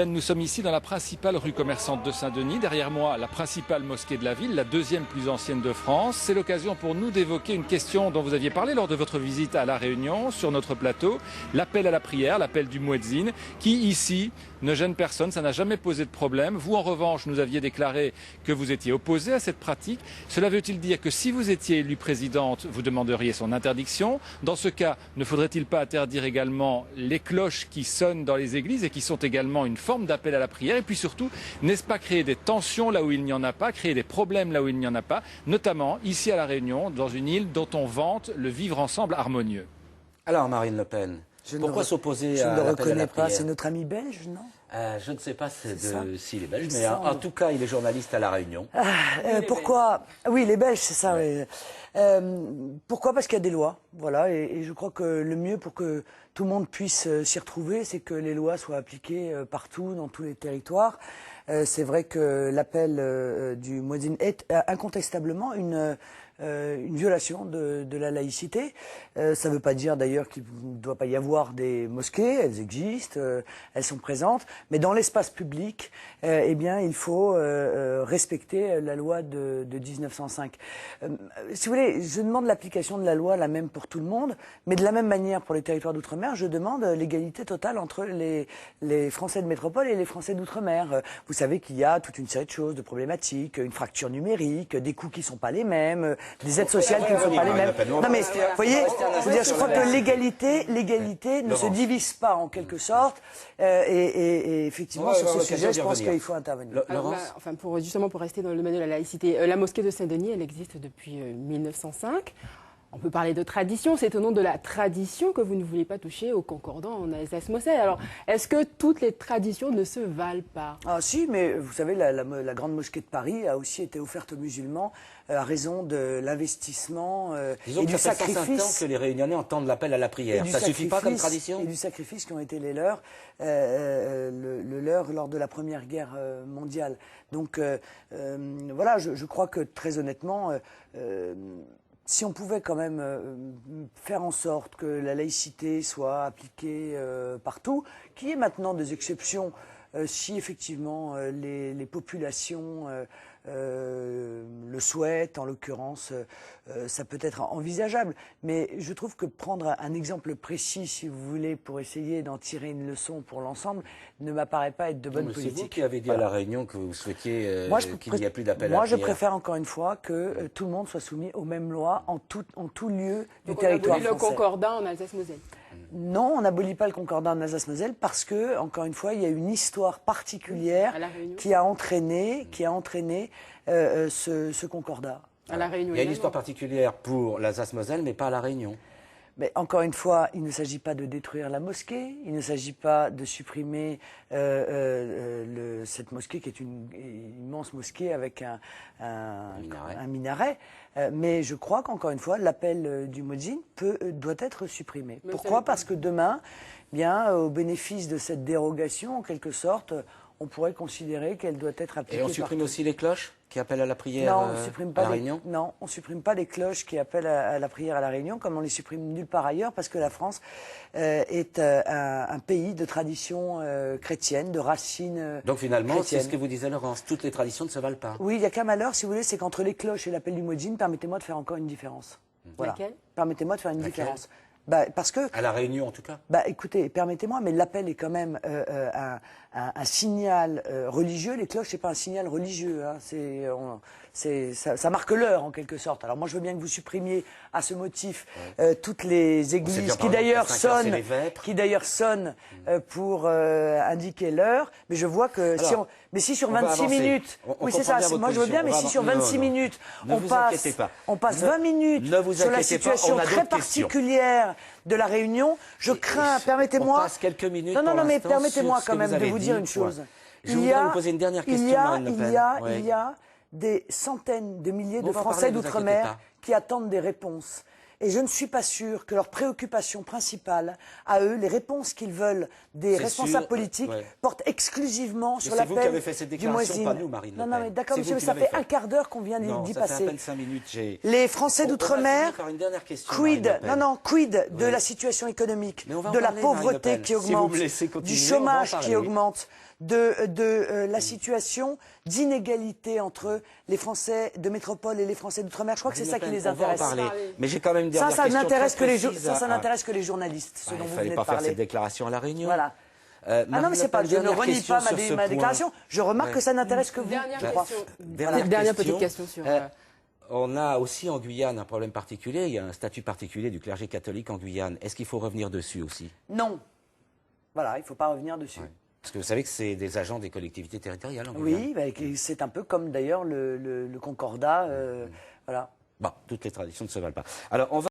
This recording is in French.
Nous sommes ici dans la principale rue commerçante de Saint-Denis. Derrière moi, la principale mosquée de la ville, la deuxième plus ancienne de France. C'est l'occasion pour nous d'évoquer une question dont vous aviez parlé lors de votre visite à La Réunion, sur notre plateau. L'appel à la prière, l'appel du muezzin, qui ici ne gêne personne. Ça n'a jamais posé de problème. Vous, en revanche, nous aviez déclaré que vous étiez opposé à cette pratique. Cela veut-il dire que si vous étiez élue présidente, vous demanderiez son interdiction? Dans ce cas, ne faudrait-il pas interdire également les cloches qui sonnent dans les églises et qui sont également une forme d'appel à la prière? Et puis surtout, n'est-ce pas créer des tensions là où il n'y en a pas, créer des problèmes là où il n'y en a pas, notamment ici à La Réunion, dans une île dont on vante le vivre ensemble harmonieux? Alors, Marine Le Pen, pourquoi s'opposer à l'appel à la prière? Je ne le reconnais pas, c'est notre ami belge, non? Je ne sais pas s'il est belge, mais en tout cas, il est journaliste à La Réunion. Pourquoi? Oui, les Belges, c'est ça. Ouais. Pourquoi? Parce qu'il y a des lois, voilà, et je crois que le mieux pour que tout le monde puisse s'y retrouver, c'est que les lois soient appliquées partout, dans tous les territoires. C'est vrai que l'appel du muezzin est incontestablement une violation de la laïcité. Ça ne veut pas dire d'ailleurs qu'il ne doit pas y avoir des mosquées, elles existent, elles sont présentes, mais dans l'espace public, eh bien, il faut respecter la loi de 1905. Si vous voulez, je demande l'application de la loi la même pour tout le monde, mais de la même manière pour les territoires d'outre-mer, je demande l'égalité totale entre les Français de métropole et les Français d'outre-mer. Vous savez qu'il y a toute une série de choses, de problématiques, une fracture numérique, des coûts qui ne sont pas les mêmes, des aides sociales qui ne sont pas les mêmes. Non mais, vous voyez, je crois que l'égalité ne se divise pas en quelque sorte, et effectivement, sur ce sujet, je pense qu'il faut intervenir. Enfin, justement, pour rester dans le domaine de la laïcité, la mosquée de Saint-Denis, elle existe depuis 1905. On peut parler de tradition, c'est au nom de la tradition que vous ne voulez pas toucher au concordant en Alsace-Moselle. Alors, est-ce que toutes les traditions ne se valent pas? Ah si, mais vous savez, la grande mosquée de Paris a aussi été offerte aux musulmans à raison de l'investissement et du sacrifice. Disons que les Réunionnais entendent l'appel à la prière. Ça suffit pas comme tradition? Et du sacrifice qui ont été les leurs, le leur lors de la Première Guerre mondiale. Donc voilà, je crois que très honnêtement, si on pouvait quand même faire en sorte que la laïcité soit appliquée partout, qu'il y ait maintenant des exceptions, si effectivement les populations le souhaitent, en l'occurrence, ça peut être envisageable. Mais je trouve que prendre un exemple précis, si vous voulez, pour essayer d'en tirer une leçon pour l'ensemble, ne m'apparaît pas être de bonne politique. C'est vous qui avez dit à La Réunion que vous souhaitiez qu'il n'y ait plus d'appel à la prière. Moi, je préfère encore une fois que tout le monde soit soumis aux mêmes lois en tout lieu du Donc territoire on abolit français. le concordat en Alsace-Moselle? Non, on n'abolit pas le concordat en Alsace-Moselle parce que, encore une fois, il y a une histoire particulière qui a entraîné ce concordat. À La Réunion, il y a une histoire particulière pour l'Alsace-Moselle, mais pas à La Réunion. Mais encore une fois, il ne s'agit pas de détruire la mosquée, il ne s'agit pas de supprimer cette mosquée qui est une immense mosquée avec un minaret. Mais je crois qu'encore une fois, l'appel du muezzin doit être supprimé. Pourquoi? Parce que demain, bien, au bénéfice de cette dérogation, en quelque sorte, on pourrait considérer qu'elle doit être appliquée. Et on supprime aussi les cloches qui appellent à la prière à La Réunion? Non, on ne supprime pas les cloches qui appellent à la prière à La Réunion, comme on les supprime nulle part ailleurs, parce que la France est un pays de tradition chrétienne, de racines Donc finalement, chrétiennes. C'est ce que vous disait Laurence, toutes les traditions ne se valent pas. Oui, il n'y a qu'un malheur, si vous voulez, c'est qu'entre les cloches et l'appel du muezzin, permettez-moi de faire encore une différence. Voilà. Laquelle? Permettez-moi de faire une différence. Parce que, à La Réunion, en tout cas. Écoutez, permettez-moi, mais l'appel est quand même un signal religieux. Les cloches, c'est pas un signal religieux. Hein. Ça marque l'heure, en quelque sorte. Alors moi, je veux bien que vous supprimiez à ce motif toutes les églises qui d'ailleurs sonnent pour indiquer l'heure. Mais je vois que si sur 26 minutes, oui c'est ça, moi je veux bien, mais si sur 26 minutes, on passe 20 minutes sur la situation très particulière de La Réunion, je crains, permettez-moi... On passe quelques minutes Non, mais permettez-moi quand même de vous dire une chose. Je voudrais vous poser une dernière question, Marine Le Pen. Il y a des centaines de milliers de Français d'outre-mer qui attendent des réponses. Et je ne suis pas sûr que leur préoccupation principale, à eux, les réponses qu'ils veulent des responsables politiques, portent exclusivement sur l'appel du muezzin. C'est vous qui avez fait cette déclaration, pas nous, Marine Le Pen. Non, mais d'accord, monsieur, mais ça fait un quart d'heure qu'on vient d'y passer. Ça fait à peine 5 minutes. Les Français d'outre-mer, quid de la situation économique, de la pauvreté qui augmente, du chômage qui augmente, la situation d'inégalité entre les Français de métropole et les Français d'outre-mer. Je crois que c'est ça qui les intéresse. Mais j'ai quand même une dernière Ça question n'intéresse très que précise, ça n'intéresse que les journalistes, ce dont vous venez de Il ne fallait pas faire parler. cette déclaration à La Réunion. Voilà. Non, mais c'est pas, je ne renie pas ma déclaration. Je remarque que ça n'intéresse que vous. Dernière petite question sur... On a aussi en Guyane un problème particulier. Il y a un statut particulier du clergé catholique en Guyane. Est-ce qu'il faut revenir dessus aussi? Non. Voilà, il ne faut pas revenir dessus. Ouais. Parce que vous savez que c'est des agents des collectivités territoriales en Guyane. Oui, c'est un peu comme d'ailleurs le Concordat. Voilà. Bon, toutes les traditions ne se valent pas. Alors, on va